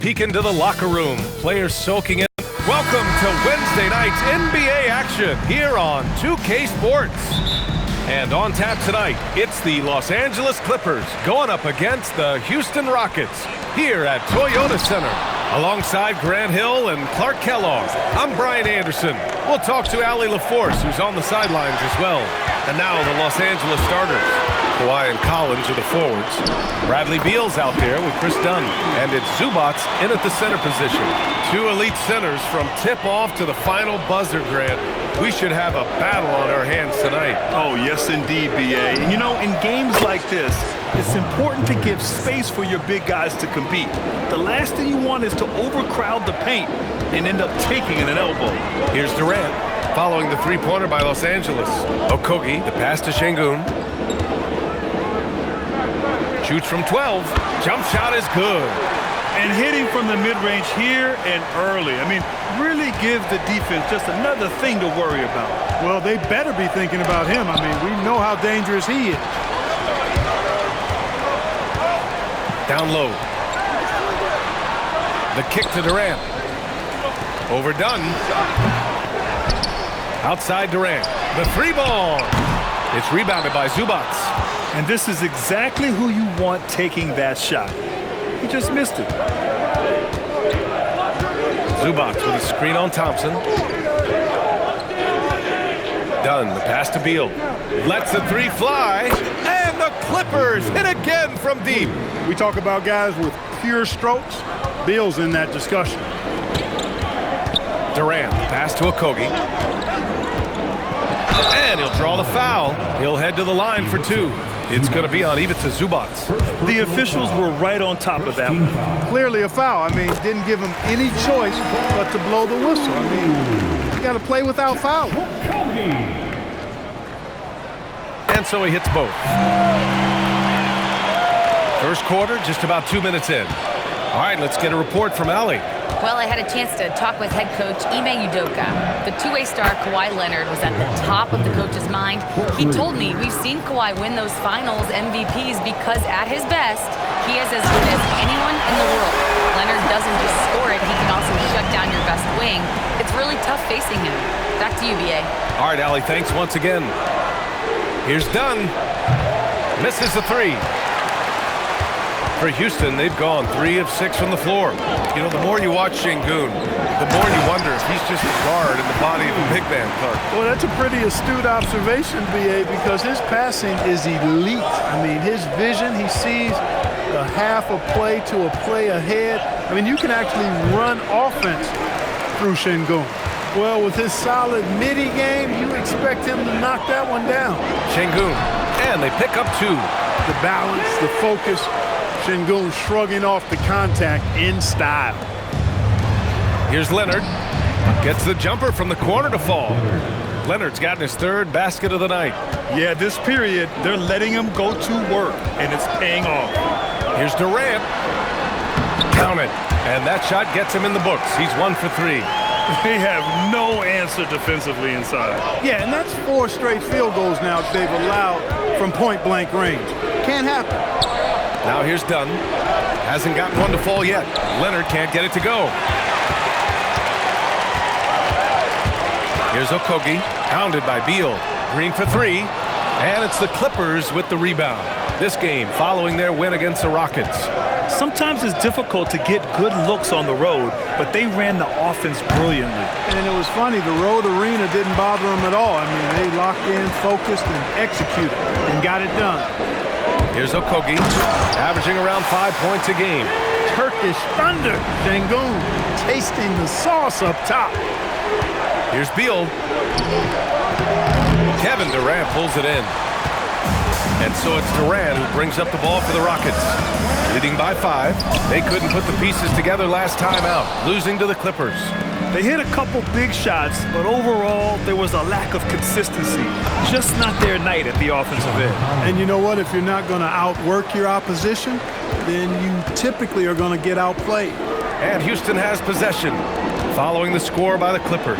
Peek into the locker room. Players soaking in. Welcome to Wednesday night's NBA action here on 2K Sports. And on tap tonight, it's the Los Angeles Clippers going up against the Houston Rockets here at Toyota Center. Alongside Grant Hill and Clark Kellogg, I'm Brian Anderson. We'll talk to Allie LaForce, who's on the sidelines as well. And now the Los Angeles starters. Kawhi and Collins are the forwards. Bradley Beal's out there with Chris Dunn. And it's Zubac in at the center position. Two elite centers from tip-off to the final buzzer, Grant. We should have a battle on our hands tonight. Oh, yes, indeed, B.A. And, you know, in games like this, it's important to give space for your big guys to compete. The last thing you want is to overcrowd the paint and end up taking an elbow. Here's Durant, following the three-pointer by Los Angeles. Okogie, the pass to Şengün. Shoots from 12. Jump shot is good. And hitting from the mid-range here and early. I mean, really give the defense just another thing to worry about. Well, they better be thinking about him. I mean, we know how dangerous he is. Down low. The kick to Durant. Overdone. Outside Durant. The three ball. It's rebounded by Zubac. And this is exactly who you want taking that shot. He just missed it. Zubac with a screen on Thompson. Dunn, the pass to Beal. Lets the three fly. And the Clippers hit again from deep. We talk about guys with pure strokes. Beal's in that discussion. Durant, pass to Okogie. And he'll draw the foul. He'll head to the line for two. It's going to be on Ivica Zubac. The officials were right on top of that one. Clearly a foul. I mean, didn't give him any choice but to blow the whistle. I mean, you got to play without foul. And so he hits both. First quarter, just about 2 minutes in. All right, let's get a report from Allie. Well, I had a chance to talk with head coach Ime Udoka. The two-way star Kawhi Leonard was at the top of the coach's mind. He told me we've seen Kawhi win those finals MVPs because at his best, he is as good as anyone in the world. Leonard doesn't just score it, he can also shut down your best wing. It's really tough facing him. Back to you, B.A. All right, Allie, thanks once again. Here's Dunn. Misses the three. For Houston, they've gone 3 of 6 from the floor. You know, the more you watch Şengün, the more you wonder if he's just a guard in the body of a big man, Clark. Well, that's a pretty astute observation, B.A., because his passing is elite. I mean, his vision, he sees a half a play to a play ahead. I mean, you can actually run offense through Şengün. Well, with his solid midi game, you expect him to knock that one down. Şengün, and they pick up 2. The balance, the focus. Şengün shrugging off the contact in style. Here's Leonard. Gets the jumper from the corner to fall. Leonard's gotten his 3rd basket of the night. Yeah, this period, they're letting him go to work, and it's paying off. Here's Durant. Count it. And that shot gets him in the books. He's 1 for 3. They have no answer defensively inside. Yeah, and that's 4 straight field goals now they've allowed from point-blank range. Can't happen. Now here's Dunn. Hasn't gotten one to fall yet. Leonard can't get it to go. Here's Okogie, hounded by Beal. Green for 3. And it's the Clippers with the rebound. This game following their win against the Rockets. Sometimes it's difficult to get good looks on the road, but they ran the offense brilliantly. And it was funny, the road arena didn't bother them at all. I mean, they locked in, focused, and executed, and got it done. Here's Okogie, averaging around 5 points a game. Turkish thunder. Şengün tasting the sauce up top. Here's Beal. Kevin Durant pulls it in. And so it's Durant who brings up the ball for the Rockets. Leading by 5. They couldn't put the pieces together last time out, losing to the Clippers. They hit a couple big shots, but overall, there was a lack of consistency. Just not their night at the offensive end. And you know what? If you're not going to outwork your opposition, then you typically are going to get outplayed. And Houston has possession, following the score by the Clippers.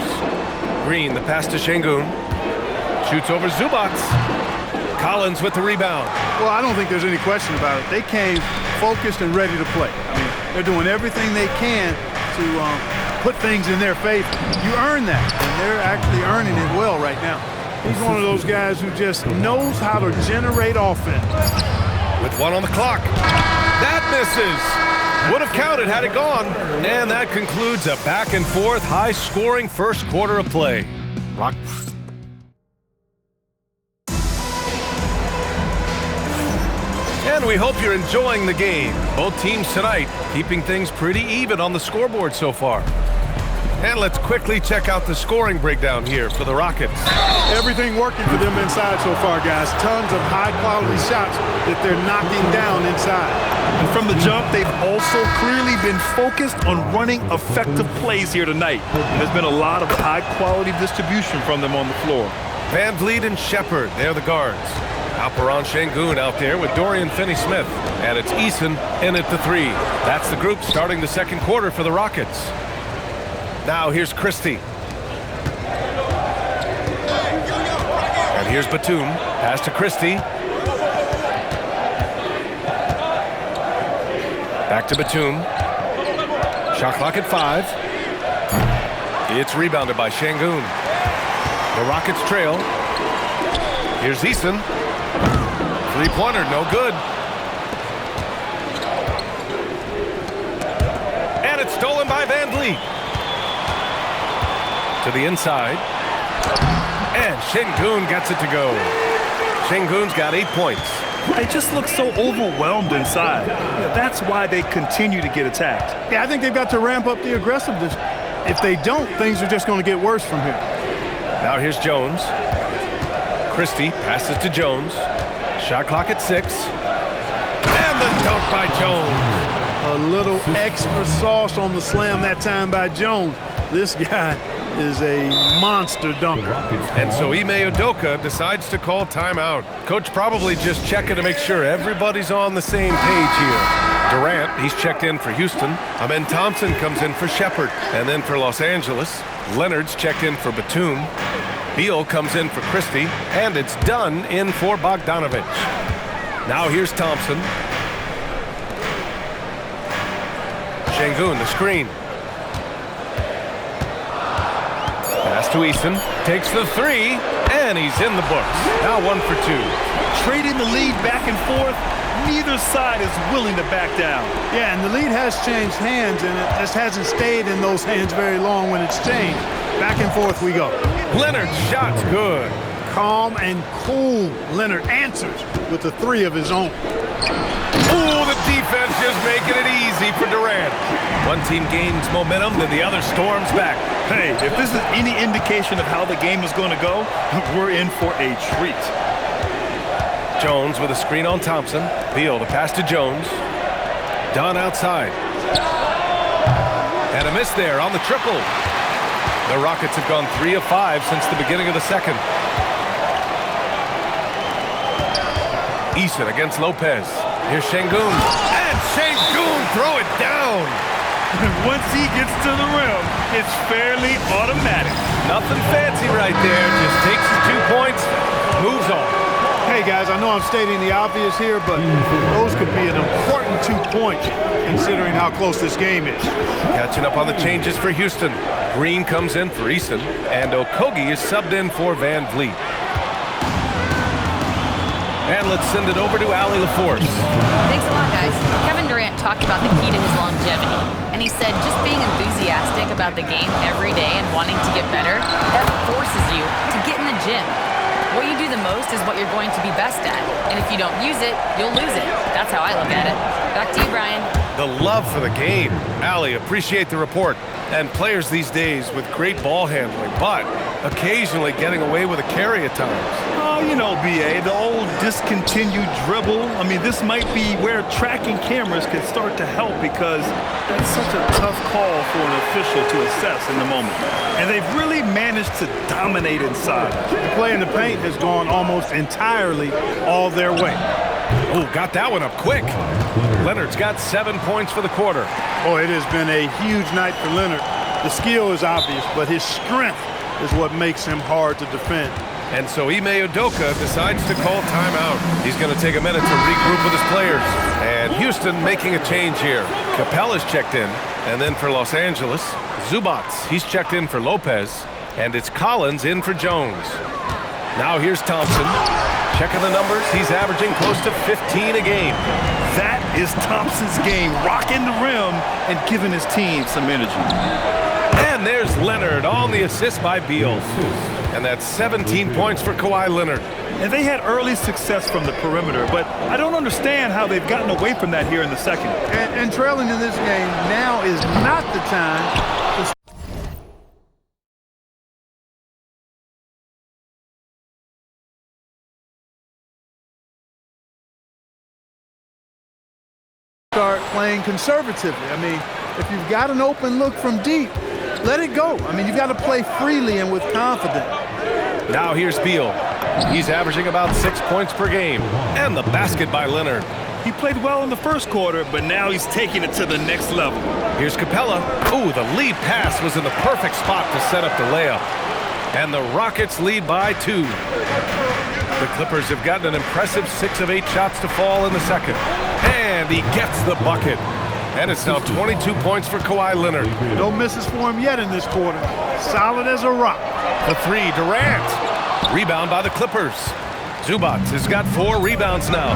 Green, the pass to Şengün. Shoots over Zubac. Collins with the rebound. Well, I don't think there's any question about it. They came focused and ready to play. I mean, They're doing everything they can to put things in their favor. You earn that, and they're actually earning it well right now. He's one of those guys who just knows how to generate offense. With 1 on the clock. That misses. Would have counted had it gone. And that concludes a back-and-forth, high-scoring first quarter of play. Rock. And we hope you're enjoying the game. Both teams tonight keeping things pretty even on the scoreboard so far. And let's quickly check out the scoring breakdown here for the Rockets. Everything working for them inside so far, guys. Tons of high-quality shots that they're knocking down inside. And from the jump, they've also clearly been focused on running effective plays here tonight. There's been a lot of high-quality distribution from them on the floor. Van Vliet and Shepard, they're the guards. Alperon Şengün out there with Dorian Finney-Smith. And it's Eason in at the 3. That's the group starting the second quarter for the Rockets. Now here's Christie. And here's Batum. Pass to Christie. Back to Batum. Shot clock at 5. It's rebounded by Şengün. The Rockets trail. Here's Eason. Three-pointer, no good. And it's stolen by Van Vliet. To the inside. And Şengün gets it to go. Şengün's got 8 points. They just look so overwhelmed inside. That's why they continue to get attacked. Yeah, I think they've got to ramp up the aggressiveness. If they don't, things are just going to get worse from here. Now here's Jones. Christie passes to Jones. Shot clock at 6. And the dunk by Jones. A little extra sauce on the slam that time by Jones. This guy is a monster dunker. And so Ime Udoka decides to call timeout. Coach probably just checking to make sure everybody's on the same page here. Durant, he's checked in for Houston. Amen Thompson comes in for Shepard. And then for Los Angeles, Leonard's checked in for Batum. Beal comes in for Christie. And it's done in for Bogdanovic. Now here's Thompson. Şengün, the screen. Pass to Eason, takes the 3, and he's in the books. Now 1 for 2. Trading the lead back and forth, neither side is willing to back down. Yeah, and the lead has changed hands, and it just hasn't stayed in those hands very long when it's changed. Back and forth we go. Leonard's shot's good. Calm and cool. Leonard answers with the 3 of his own. Ooh, the defense just making it easy for Durant. One team gains momentum, then the other storms back. Hey, if this is any indication of how the game is going to go, we're in for a treat. Jones with a screen on Thompson. Beal to pass to Jones. Dunn outside. And a miss there on the triple. The Rockets have gone 3 of 5 since the beginning of the second. Eason against Lopez. Here's Şengün. And Şengün throw it down. Once he gets to the rim, it's fairly automatic. Nothing fancy right there. Just takes his 2 points, moves on. Hey, guys, I know I'm stating the obvious here, but those could be an important 2 points considering how close this game is. Catching up on the changes for Houston. Green comes in for Eason, and Okogie is subbed in for Van Vliet. And let's send it over to Allie LaForce. Thanks a lot, guys. Kevin Durant talked about the key to his longevity. And he said just being enthusiastic about the game every day and wanting to get better, that forces you to get in the gym. What you do the most is what you're going to be best at. And if you don't use it, you'll lose it. That's how I look at it. Back to you, Brian. The love for the game. Allie, appreciate the report. And players these days with great ball handling, but occasionally getting away with a carry at times. Oh, you know, B.A., the old discontinued dribble. I mean, this might be where tracking cameras can start to help because that's such a tough call for an official to assess in the moment. And they've really managed to dominate inside. The play in the paint has gone almost entirely all their way. Oh, got that one up quick. Leonard's got 7 points for the quarter. Oh, it has been a huge night for Leonard. The skill is obvious, but his strength is what makes him hard to defend. And so Ime Udoka decides to call timeout. He's going to take a minute to regroup with his players. And Houston making a change here. Capella's checked in. And then for Los Angeles, Zubats. He's checked in for Lopez. And it's Collins in for Jones. Now here's Thompson. Checking the numbers, he's averaging close to 15 a game. That is Thompson's game, rocking the rim and giving his team some energy. And there's Leonard on the assist by Beal. And that's 17 points for Kawhi Leonard. And they had early success from the perimeter, but I don't understand how they've gotten away from that here in the second. And trailing in this game, now is not the time to start playing conservatively. I mean, if you've got an open look from deep, let it go. I mean, you've got to play freely and with confidence. Now here's Beal. He's averaging about 6 points per game. And the basket by Leonard. He played well in the first quarter, but now he's taking it to the next level. Here's Capella. Ooh, the lead pass was in the perfect spot to set up the layup. And the Rockets lead by 2. The Clippers have gotten an impressive 6 of 8 shots to fall in the second. And he gets the bucket. And it's now 22 points for Kawhi Leonard. No misses for him yet in this quarter. Solid as a rock. The 3, Durant. Rebound by the Clippers. Zubats has got 4 rebounds now.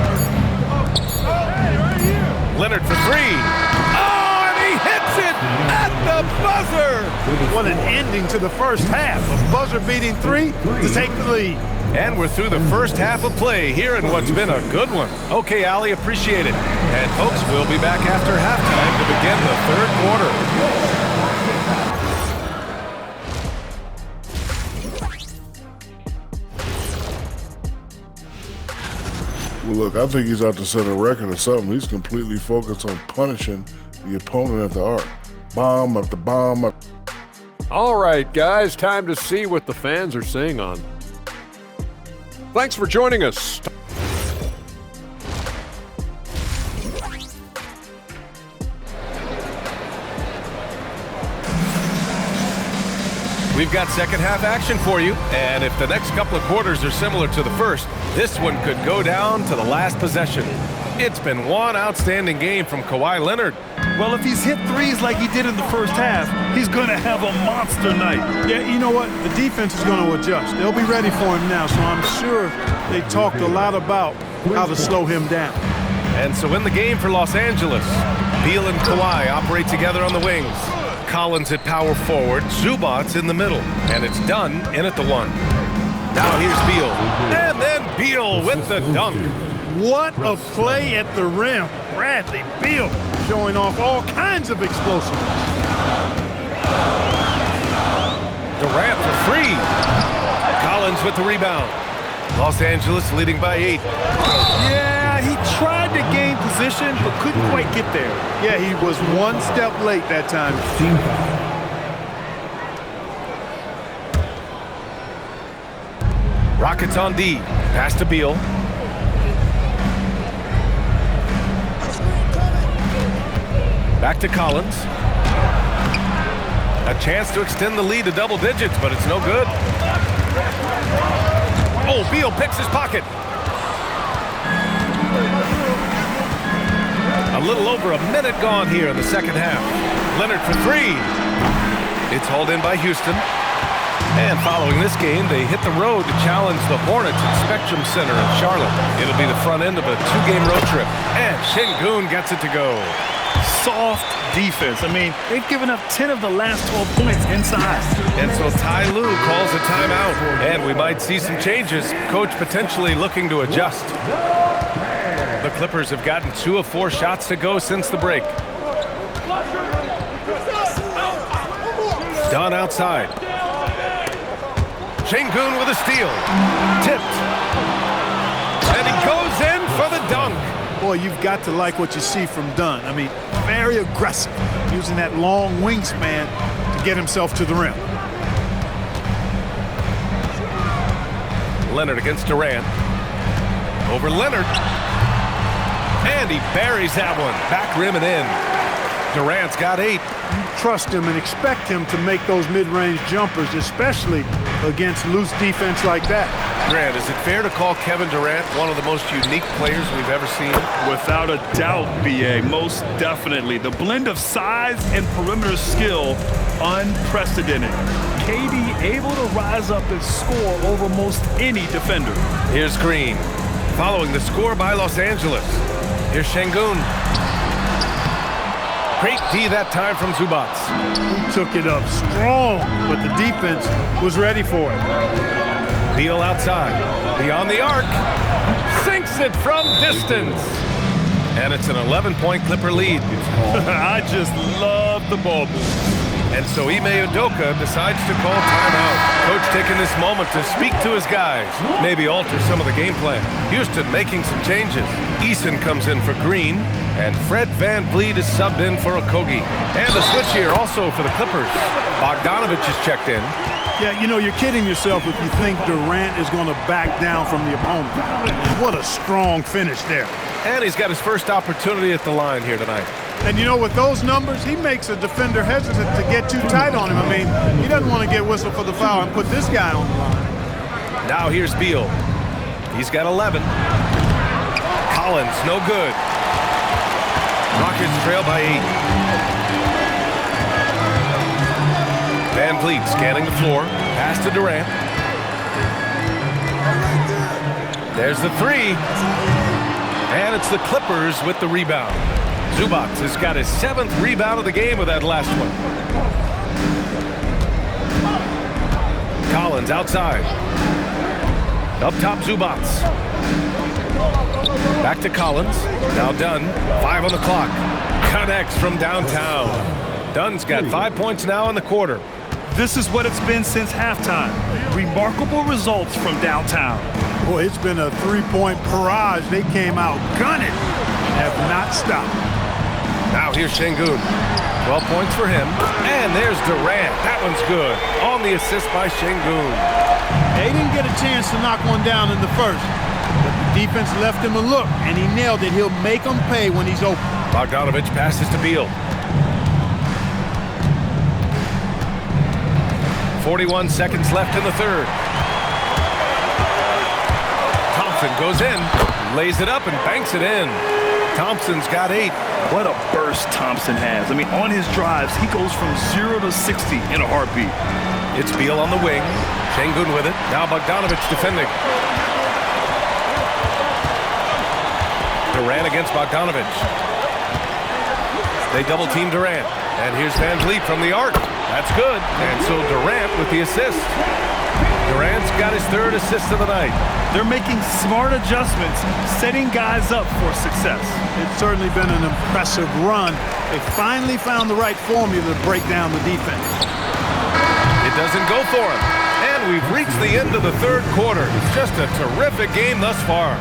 Leonard for 3. Oh, and he hits it at the buzzer. What an ending to the first half. A buzzer-beating 3 to take the lead. And we're through the first half of play here in what's been a good one. Okay, Ali, appreciate it. And folks, we'll be back after halftime to begin the third quarter. Well, look, I think he's out to set a record or something. He's completely focused on punishing the opponent at the arc. Bomb after bomb. All right, guys, time to see what the fans are saying on. Thanks for joining us. We've got second half action for you, and if the next couple of quarters are similar to the first, this one could go down to the last possession. It's been one outstanding game from Kawhi Leonard. Well, if he's hit threes like he did in the first half, he's going to have a monster night. Yeah, you know what? The defense is going to adjust. They'll be ready for him now, so I'm sure they talked a lot about how to slow him down. And so in the game for Los Angeles, Beal and Kawhi operate together on the wings. Collins at power forward, Zubats in the middle, and it's done in at the 1. Now here's Beal, and then Beal with the dunk. What a play at the rim. Bradley Beal showing off all kinds of explosiveness. Durant for 3. Collins with the rebound. Los Angeles leading by 8. Yeah, he tried to gain position, but couldn't quite get there. Yeah, he was one step late that time. Rockets on D. Pass to Beal. Back to Collins. A chance to extend the lead to double digits, but it's no good. Oh, Beal picks his pocket. A little over a minute gone here in the second half. Leonard for 3. It's hauled in by Houston. And following this game, they hit the road to challenge the Hornets at Spectrum Center in Charlotte. It'll be the front end of a 2-game road trip. And Şengün gets it to go. Soft defense. I mean, they've given up 10 of the last 12 points inside. And so Ty Lue calls a timeout. And we might see some changes. Coach potentially looking to adjust. The Clippers have gotten 2 of 4 shots to go since the break. Dunn outside. Şengün with a steal. Tipped. And he goes in for the dunk. Boy, you've got to like what you see from Dunn. I mean, very aggressive, using that long wingspan to get himself to the rim. Leonard against Durant. Over Leonard. And he buries that one. Back rim and in. Durant's got 8. trust him and expect him to make those mid-range jumpers, especially against loose defense like that. Grant, is it fair to call Kevin Durant one of the most unique players we've ever seen? Without a doubt, B.A., most definitely. The blend of size and perimeter skill, unprecedented. KD able to rise up and score over most any defender. Here's Green, following the score by Los Angeles. Here's Şengün. Great D that time from Zubac. He took it up strong, but the defense was ready for it. Beal outside, beyond the arc, sinks it from distance. And it's an 11-point Clipper lead. I just love the ball move. And so Ime Udoka decides to call timeout. Coach taking this moment to speak to his guys, maybe alter some of the game plan. Houston making some changes. Eason comes in for Green, and Fred VanVleet is subbed in for Okogie. And the switch here also for the Clippers. Bogdanovich is checked in. Yeah, you know, you're kidding yourself if you think Durant is going to back down from the opponent. What a strong finish there. And he's got his first opportunity at the line here tonight. And you know, with those numbers, he makes a defender hesitant to get too tight on him. I mean, he doesn't want to get whistled for the foul and put this guy on the line. Now here's Beal. He's got 11. Collins, no good. Rockets trail by 8. VanVleet scanning the floor. Pass to Durant. There's the 3. And it's the Clippers with the rebound. Zubac has got his 7th rebound of the game with that last one. Collins outside. Up top, Zubac. Back to Collins. Now Dunn. 5 on the clock. Connects from downtown. Dunn's got 5 points now in the quarter. This is what it's been since halftime. Remarkable results from downtown. Boy, it's been a three-point barrage. They came out gunning and have not stopped. Now here's Şengün. 12 points for him. And there's Durant. That one's good. On the assist by Şengün. They didn't get a chance to knock one down in the first, but the defense left him a look, and he nailed it. He'll make them pay when he's open. Bogdanovich passes to Beal. 41 seconds left in the third. Thompson goes in, lays it up, and banks it in. Thompson's got 8. What a burst Thompson has. I mean, on his drives, he goes from 0 to 60 in a heartbeat. It's Beal on the wing. Şengün with it. Now Bogdanovich defending. Durant against Bogdanovich. They double team Durant. And here's VanVleet from the arc. That's good. And so Durant with the assist. Durant's got his 3rd assist of the night. They're making smart adjustments, setting guys up for success. It's certainly been an impressive run. They finally found the right formula to break down the defense. It doesn't go for him. And we've reached the end of the third quarter. It's just a terrific game thus far.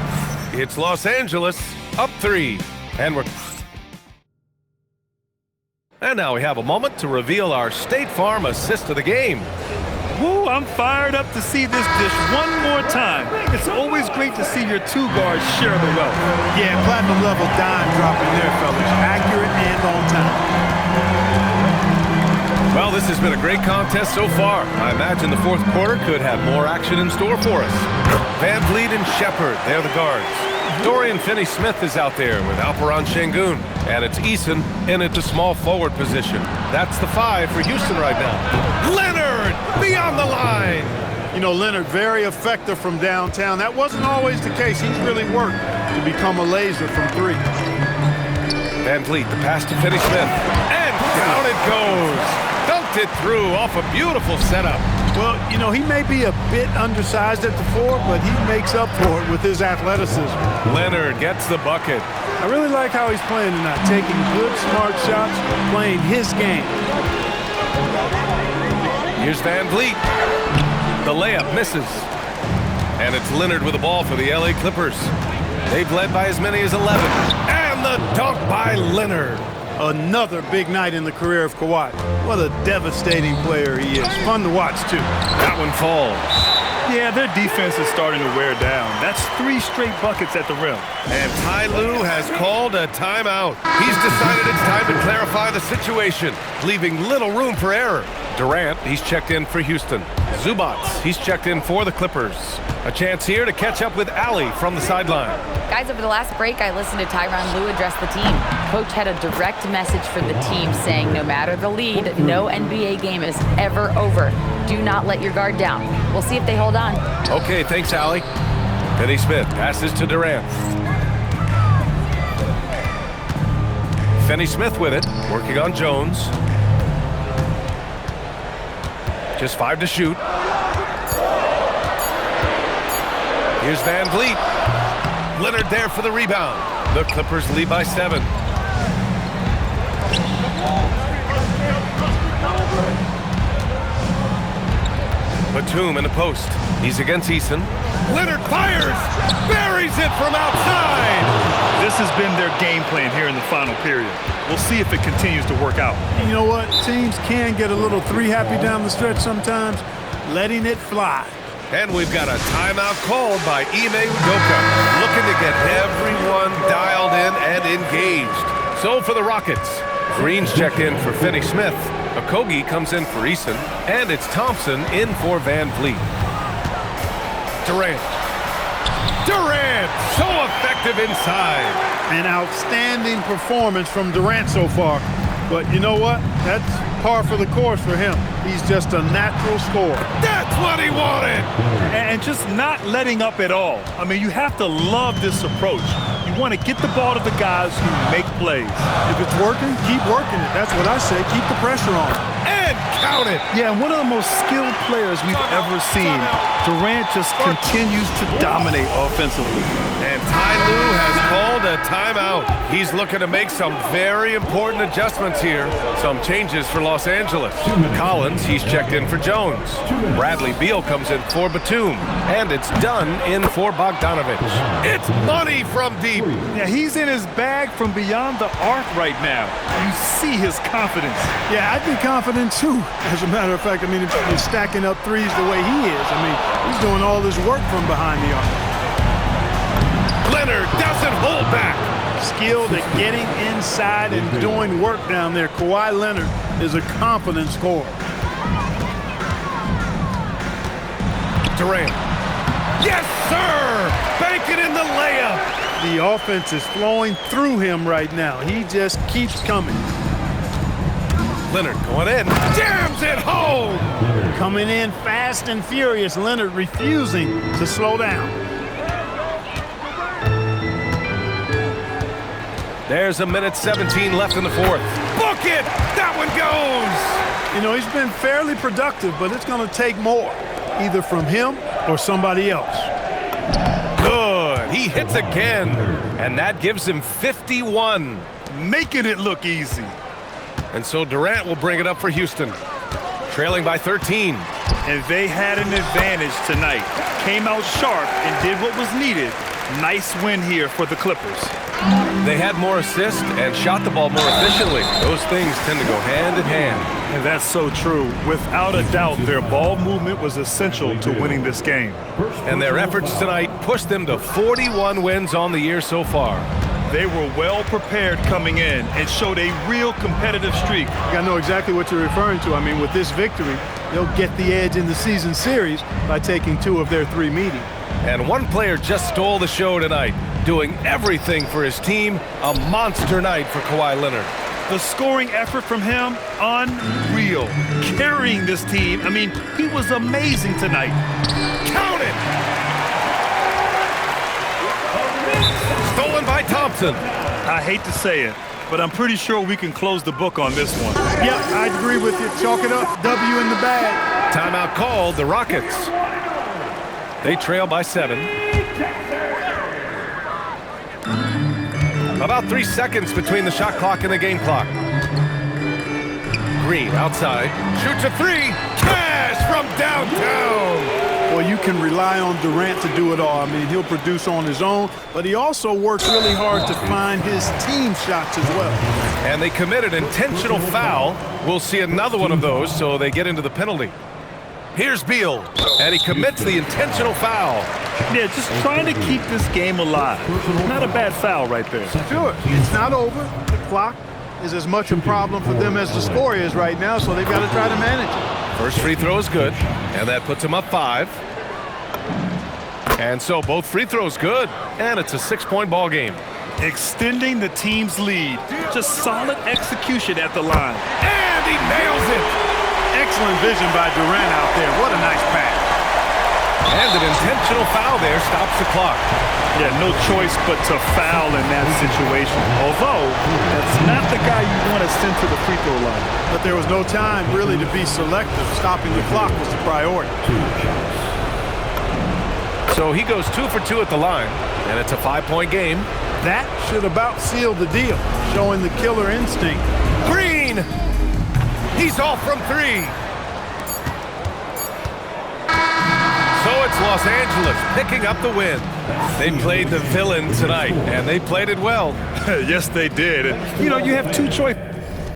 It's Los Angeles up 3. And now we have a moment to reveal our State Farm assist of the game. Woo, I'm fired up to see this dish one more time. It's always great to see your 2 guards share the wealth. Yeah, platinum level dime dropping there, fellas. Accurate and on time. Well, this has been a great contest so far. I imagine the fourth quarter could have more action in store for us. VanVleet and Shepard, they're the guards. Dorian Finney-Smith is out there with Alperen Şengün. And it's Eason in at the small forward position. That's the 5 for Houston right now. Leonard beyond the line. You know, Leonard, very effective from downtown. That wasn't always the case. He's really worked to become a laser from 3. VanVleet, the pass to Finney-Smith. And down it goes. Dunked it through off a beautiful setup. Well, you know, he may be a bit undersized at the 4, but he makes up for it with his athleticism. Leonard gets the bucket. I really like how he's playing tonight, taking good, smart shots, playing his game. Here's VanVleet. The layup misses. And it's Leonard with the ball for the LA Clippers. They've led by as many as 11. And the dunk by Leonard. Another big night in the career of Kawhi. What a devastating player he is. Fun to watch, too. That one falls. Yeah, their defense is starting to wear down. That's 3 straight buckets at the rim. And Ty Lue has called a timeout. He's decided it's time to clarify the situation, leaving little room for error. Durant, he's checked in for Houston. Zubac, he's checked in for the Clippers. A chance here to catch up with Allie from the sideline. Guys, over the last break, I listened to Tyronn Lue address the team. Coach had a direct message for the team saying no matter the lead, no NBA game is ever over. Do not let your guard down. We'll see if they hold on. Okay, thanks, Allie. Finney Smith passes to Durant. Finney Smith with it, working on Jones. Just 5 to shoot. Here's Van Vliet. Leonard there for the rebound. The Clippers lead by 7. Batum in the post. He's against Eason. Leonard fires! Buries it from outside! This has been their game plan here in the final period. We'll see if it continues to work out. You know what? Teams can get a little 3-happy down the stretch sometimes, letting it fly. And we've got a timeout called by Ime Udoka, looking to get everyone dialed in and engaged. So for the Rockets, Green's checked in for Finney Smith. Okogie comes in for Eason, and it's Thompson in for Van Vliet. Durant, so effective inside. An outstanding performance from Durant so far. But you know what? That's par for the course for him. He's just a natural scorer. That's what he wanted! And just not letting up at all. I mean, you have to love this approach. You want to get the ball to the guys who make plays. If it's working, keep working it. That's what I say. Keep the pressure on. And count it! Yeah, and one of the most skilled players we've ever seen. Durant just continues to dominate offensively. And Ty Lue has called a timeout. He's looking to make some very important adjustments here. Some changes for Los Angeles. Collins, he's checked in for Jones. Bradley Beal comes in for Batum. And it's Dunn in for Bogdanovich. It's money from deep. Yeah, he's in his bag from beyond the arc right now. You see his confidence. Yeah, I'd be confident too. As a matter of fact, I mean, if he's stacking up threes the way he is, I mean, he's doing all this work from behind the arc. Leonard doesn't hold back. Skilled at getting inside and doing work down there. Kawhi Leonard is a confident scorer. Durant. Yes, sir! Banking in the layup. The offense is flowing through him right now. He just keeps coming. Leonard going in. Jams it home! Coming in fast and furious. Leonard refusing to slow down. There's a minute 17 left in the fourth. Book it! That one goes! You know, he's been fairly productive, but it's going to take more, either from him or somebody else. Good. He hits again, and that gives him 51. Making it look easy. And so Durant will bring it up for Houston, trailing by 13. And they had an advantage tonight. Came out sharp and did what was needed. Nice win here for the Clippers. They had more assists and shot the ball more efficiently. Those things tend to go hand in hand. And that's so true. Without a doubt, their ball movement was essential to winning this game. And their efforts tonight pushed them to 41 wins on the year so far. They were well prepared coming in and showed a real competitive streak. I know exactly what you're referring to. I mean, with this victory, they'll get the edge in the season series by taking 2 of their 3 meetings. And one player just stole the show tonight, doing everything for his team. A monster night for Kawhi Leonard. The scoring effort from him, unreal. Carrying this team, I mean, he was amazing tonight. Count it! Stolen by Thompson. I hate to say it, but I'm pretty sure we can close the book on this one. Yep, I'd agree with you. Chalk it up. W in the bag. Timeout called, the Rockets. They trail by 7. About 3 seconds between the shot clock and the game clock. Green outside, shoots a 3. Cash from downtown. Well, you can rely on Durant to do it all. I mean, he'll produce on his own, but he also works really hard to find his team shots as well. And they committed an intentional foul. We'll see another one of those, so they get into the penalty. Here's Beal, and he commits the intentional foul. Yeah, just trying to keep this game alive. Not a bad foul right there. Sure, it's not over. The clock is as much a problem for them as the score is right now, so they've got to try to manage it. First free throw is good, and that puts him up 5. And so both free throws good, and it's a 6-point ball game. Extending the team's lead. Just solid execution at the line. And he nails it! Excellent vision by Durant out there. What a nice pass. And an intentional foul there stops the clock. Yeah, no choice but to foul in that situation. Although, that's not the guy you want to send to the free throw line. But there was no time really to be selective. Stopping the clock was the priority. So he goes 2 for 2 at the line, and it's a 5-point game. That should about seal the deal, showing the killer instinct. Green! He's off from 3. So it's Los Angeles picking up the win. They played the villain tonight, and they played it well. Yes, they did. And, you know, you have two choices.